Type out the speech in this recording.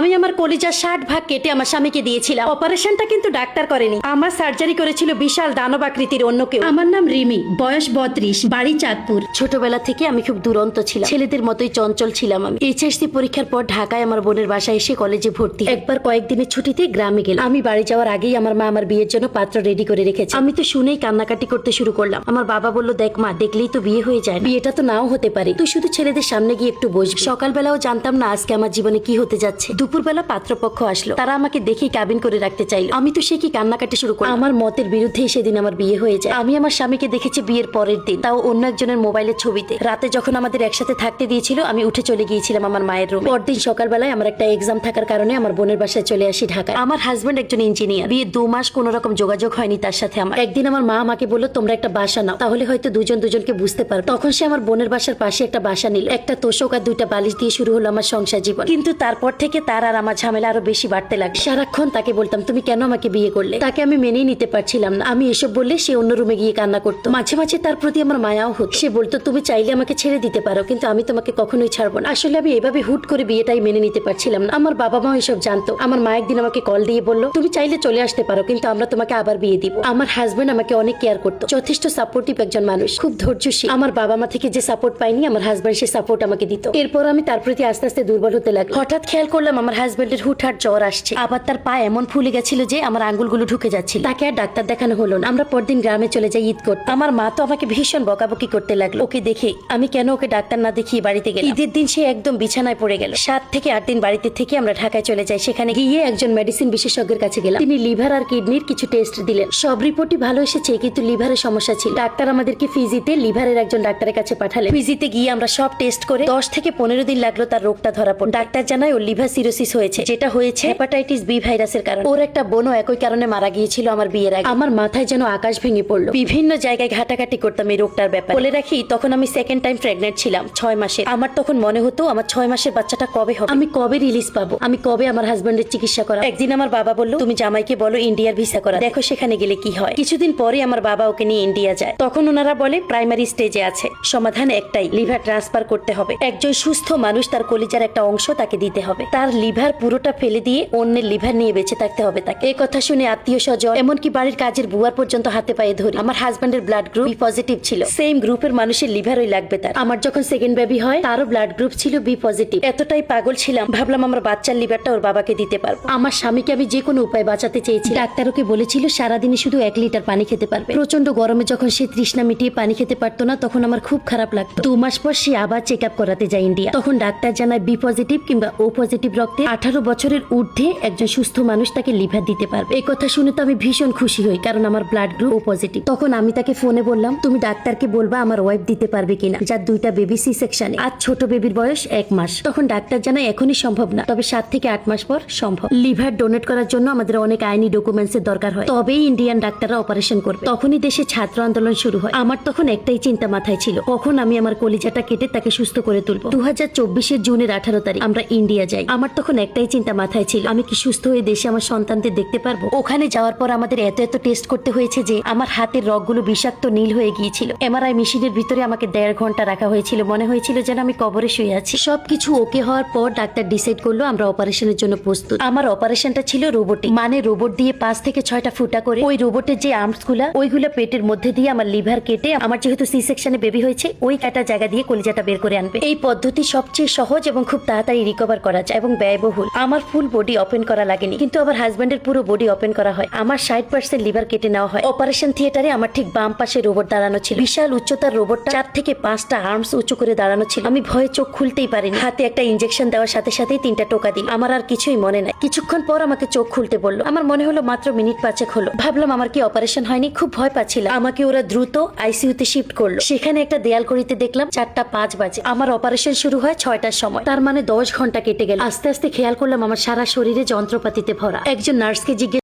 আমি আমার কলিজার 60 ভাগ কেটে আমার স্বামীকে দিয়েছিলাম। অপারেশনটা কিন্তু ডাক্তার করেনি, আমার সার্জারি করেছিল বিশাল দানব আকৃতির অন্য কেউ। আমার নাম রিমি, বয়স 32, বাড়ি চাঁদপুর। ছোটবেলা থেকে আমি খুব দুরন্ত ছিলাম, ছেলেদের মতোই চঞ্চল ছিলাম। আমি এইচএসসি পরীক্ষার পর ঢাকায় আমার বোনের বাসায় এসে কলেজে ভর্তি। একবার কয়েকদিনের ছুটিতে গ্রামে গেলাম। আমি বাড়ি যাওয়ার আগেই আমার মা আমার বিয়ের জন্য পাত্র রেডি করে রেখেছে। আমি তো শুনেই কান্নাকাটি করতে শুরু করলাম। আমার বাবা বলল, দেখ মা, দেখলেই তো বিয়ে হয়ে যায়, বিয়েটা তো নাও হতে পারে, তুই শুধু ছেলেদের সামনে গিয়ে একটু বসবি। সকালবেলাও জানতাম না আজকে আমার জীবনে কি হতে যাচ্ছে। দুপুরবেলা পাত্রপক্ষ আসলো, তারা আমাকে দেখেই কাবিন করে রাখতে চাইলো। আমি তো সে কি কান্নাকাটি শুরু করলাম। আমার মতের বিরুদ্ধে সেদিন আমার বিয়ে হয়ে যায়। আমি আমার স্বামীকে দেখেছি বিয়ের পরের দিন, তাও অন্য একজনের মোবাইলের ছবিতে। রাতে যখন আমাদের একসাথে থাকতে দিয়েছিল, আমি উঠে চলে গিয়েছিলাম আমার মায়ের রুমে। পরদিন সকালবেলায় আমার একটা এক্সাম থাকার কারণে আমার বোনের বাসায় চলে আসি ঢাকায়। আমার হাজবেন্ড একজন ইঞ্জিনিয়ার, বিয়ে 2 মাস কোন রকম যোগাযোগ হয়নি তার সাথে আমার। একদিন আমার মা আমাকে বললো, তোমরা একটা বাসা নাও, তাহলে হয়তো দুজন দুজনকে বুঝতে পারো। তখন সে আমার বোনের বাসার পাশে একটা বাসা নিল। একটা তোষক আর 2টা বালিশ দিয়ে শুরু হলো আমার সংসার জীবন। কিন্তু তারপর থেকে তার আর আমার ঝামেলা আরো বেশি বাড়তে লাগলো। সারাক্ষণ তাকে বলতাম, তুমি কেন আমাকে বিয়ে করলে? তাকে আমি মেনেই নিতে পারছিলাম না। আমি এসব বললে সে অন্য রুমে গিয়ে কান্না করতো। মাঝে মাঝে তার প্রতি আমার মায়াও হতো। সে বলতো, তুমি চাইলে আমাকে ছেড়ে দিতে পারো, কিন্তু আমি তোমাকে কখনোই ছাড়বো না। আসলে আমি এভাবে হুট করে বিয়েটাই মেনে নিতে পারছিলাম না। আমার বাবা মা এসব জানতো। আমার মা একদিন আমাকে কল দিয়ে বললো, তুমি চাইলে চলে আসতে পারো, কিন্তু আমরা তোমাকে আবার বিয়ে দিব। আমার হাজবেন্ড আমাকে অনেক কেয়ার করতো, যথেষ্ট সাপোর্টিভ একজন মানুষ, খুব ধৈর্যশীল। আমার বাবা মা থেকে যে সাপোর্ট পাইনি, আমার হাজবেন্ড সে সাপোর্ট আমাকে দিত। এরপর আমি তার প্রতি আস্তে আস্তে দুর্বল হতে লাগলো। হঠাৎ খেয়াল করলাম আমার হাজবেন্ডের হুটহাট জ্বর আসছে, আবার তার পা এমন ফুলে গেছিল যে আমার আঙ্গুলগুলো ঢুকে যাচ্ছিল। তাকে আর ডাক্তার দেখানো হলো না। আমরা পরদিন গ্রামে চলে যাই ঈদ করতে। আমার মা তো আমাকে ভীষণ বকাবকি করতে লাগলো। ওকে দেখে আমি কেন ওকে ডাক্তার না দেখিয়ে বাড়িতে গেলাম। ঈদের দিন সে একদম বিছানায় পড়ে গেল। 7 থেকে 8 দিন বাড়িতে থেকে আমরা ঢাকায় চলে যাই। সেখানে গিয়ে একজন মেডিসিন বিশেষজ্ঞের কাছে গেলাম। তিনি লিভার আর কিডনির কিছু টেস্ট দিলেন। সব রিপোর্টই ভালো এসেছে, কিন্তু লিভারের সমস্যা ছিল। ডাক্তার আমাদেরকে ফিজিতে লিভারের একজন ডাক্তারের কাছে পাঠালেন। ফিজিতে গিয়ে আমরা সব টেস্ট করে 10 থেকে 15 দিন লাগলো তার রোগটা ধরা পড়ে। ডাক্তার জানায় ওর লিভার সিরোসিস হয়েছে, যেটা হয়েছে হেপাটাইটিস বি ভাইরাসের কারণে। ওর একটা বোনও একই কারণে মারা গিয়েছিল আমার বিয়ের আগে। আমার মাথায় যেন আকাশ ভেঙে পড়লো। বিভিন্ন জায়গায় ঘাটাঘাটি করতাম এই রোগটার ব্যাপারে। বলে রাখি, তখন আমি সেকেন্ড টাইম প্রেগনেন্ট ছিলাম 6 মাসে। আমার তখন মনে হতো আমার 6 মাসের বাচ্চাটা কবে হবে, আমি কবে রিলিজ পাবো, আমি কবে আমার হাজবেন্ডের চিকিৎসা করা। একদিন আমার বাবা বললো, তুমি জামাইকে বলো ইন্ডিয়ার ভিসা করা, দেখো সেখানে গেলে কি হয়। কিছুদিন পরে আমার বাবা ওকে নিয়ে ইন্ডিয়া যায়। তখন ওনারা বলে প্রাইমারি স্টেজে আছে, সমাধান একটাই, লিভার ট্রান্সফার করতে হবে। একজন সুস্থ মানুষ তার কলিজার একটা অংশ তাকে দিতে হবে। তার লিভার পুরোটা ফেলে দিয়ে অন্যের লিভার নিয়ে বেঁচে থাকতে হবে তাকে। এই কথা শুনে আত্মীয় স্বজন, এমনকি বাড়ির কাজের বুয়ার পর্যন্ত হাতে পায়ে ধরি। আমার হাজবেন্ডের ব্লাড গ্রুপ বি পজিটিভ ছিল। সেম গ্রুপের মানুষের লিভারই লাগবে তার। আমার যখন সেকেন্ড বেবি হয়, তারও ব্লাড গ্রুপ ছিল বি পজিটিভ। এতটাই পাগল ছিলাম, ভাবলাম আমার বাচ্চার লিভারটা ওর বাবাকে দিতে পারবো। আমার স্বামীকে আমি যে কোনো উপায় বাঁচাতে চেয়েছি। ডাক্তার ওকে বলেছিল সারাদিনে শুধু 1 লিটার পানি খেতে পারবে। প্রচন্ড গরমে যখন সে তৃষ্ণা মিটিয়ে পানি খেতে পারতো না, তখন আমার খুব খারাপ লাগতো। 2 মাস পর সে আবার চেক আপ করাতে যায় ইন্ডিয়া। তখন ডাক্তার জানায় বি পজিটিভ কিংবা ও পজিটিভ রক্তে 18 বছরের ঊর্ধ্বে একজন সুস্থ মানুষ তাকে লিভার দিতে পারবে। এই কথা শুনে তো আমি ভীষণ খুশি হই, কারণ আমার ব্লাড গ্রুপ ও পজিটিভ। তখন আমি তাকে ফোনে বললাম, তুমি ডাক্তারকে বলবা আমার ওয়াইফ দিতে পারবে কিনা, যার 2টা বেবি সি সেকশনে। আজ ছোট বেবির বয়স 1 মাস। তখন ডাক্তার জানায় এখনই সম্ভব না, তবে 7 থেকে 8 মাস পর সম্ভব। লিভার ডোনেট করার জন্য আমাদের অনেক আইনি ডকুমেন্টস এর দরকার হয়, তবেই ইন্ডিয়ান ডাক্তাররা অপারেশন করবে। তখনই দেশে ছাত্র আন্দোলন শুরু হয়। আমার তখন একটাই চিন্তা মাথায় ছিল, কখন আমি আমার কলিজাটা কেটে তাকে সুস্থ করে তুলবো। 2024 জুনের 18 তারিখ আমরা ইন্ডিয়া যাই। আমার তখন একটাই চিন্তা মাথায় ছিল, আমি কি সুস্থ হয়ে দেশে আমার সন্তানদের দেখতে পারবো? ওখানে যাওয়ার পর আমাদের এত টেস্ট করতে হয়েছে যে আমার হাতের রগগুলো বিষাক্ত নীল হয়ে গিয়েছিল। এমআরআই মেশিনের ভিতরে আমাকে 1.5 ঘন্টা রাখা হয়েছিল। মনে হয়েছিল যেন আমি কবরে শুয়ে আছি। সবকিছু ওকে হওয়ার পর ডাক্তার ডিসাইড করলো আমরা অপারেশনের জন্য প্রস্তুত। আমার অপারেশনটা ছিল রোবটিক, মানে রোবট দিয়ে 5 থেকে 6টা ফুটা করে ওই রোবটের যে আর্মস গুলা, ওইগুলা পেটের মধ্যে দিয়ে আমার লিভার কেটে, আমার যেহেতু সি সেকশনে বেবি হয়েছে, ওই কাটা জায়গা দিয়ে কলিজাটা বের করে আনবে। এই পদ্ধতি সবচেয়ে সহজ এবং খুব তাড়াতাড়ি রিকভার করা যায় এবং ব্যয়বহুল। আমার ফুল বডি ওপেন করা লাগেনি, কিন্তু আমার হাজবেন্ডের পুরো বডি ওপেন করা হয়। আমার 60% লিভার কেটে নেওয়া হয়। অপারেশন থিয়েটারে আমার ঠিক বাম পাশে রোবট দাঁড়ানো ছিল। বিশাল উচ্চতার রোবটটা 4 থেকে 5টা আর্মস উঁচু করে দাঁড়ানো ছিল। আমি ভয়ে চোখ খুলতেই পারিনি। হাতে একটা ইনজেকশন দেওয়ার সাথে সাথেই 3টা টোকা দিল। আমার আর কিছুই মনে নাই। কিছুক্ষণ পর আমাকে চোখ খুলতে বললো। আমার মনে হলো মাত্র মিনিট 5 হলো। ভাবলাম আমার কি অপারেশন হয়নি, খুব ভয় পাচ্ছিলাম। আমাকে ওরা দ্রুত আইসিইউতে শিফট করলো। সেখানে একটা দেয়াল ঘড়িতে দেখলাম 4টা 5 বাজে। আমার অপারেশন শুরু হয় 6টার সময়। তার মানে 10 ঘন্টা কেটে গেল। আস্তে আস্তে খেয়াল করলাম আমার সারা শরীরে যন্ত্রপাতিতে ভরা। একজন নার্সকে জিজ্ঞেস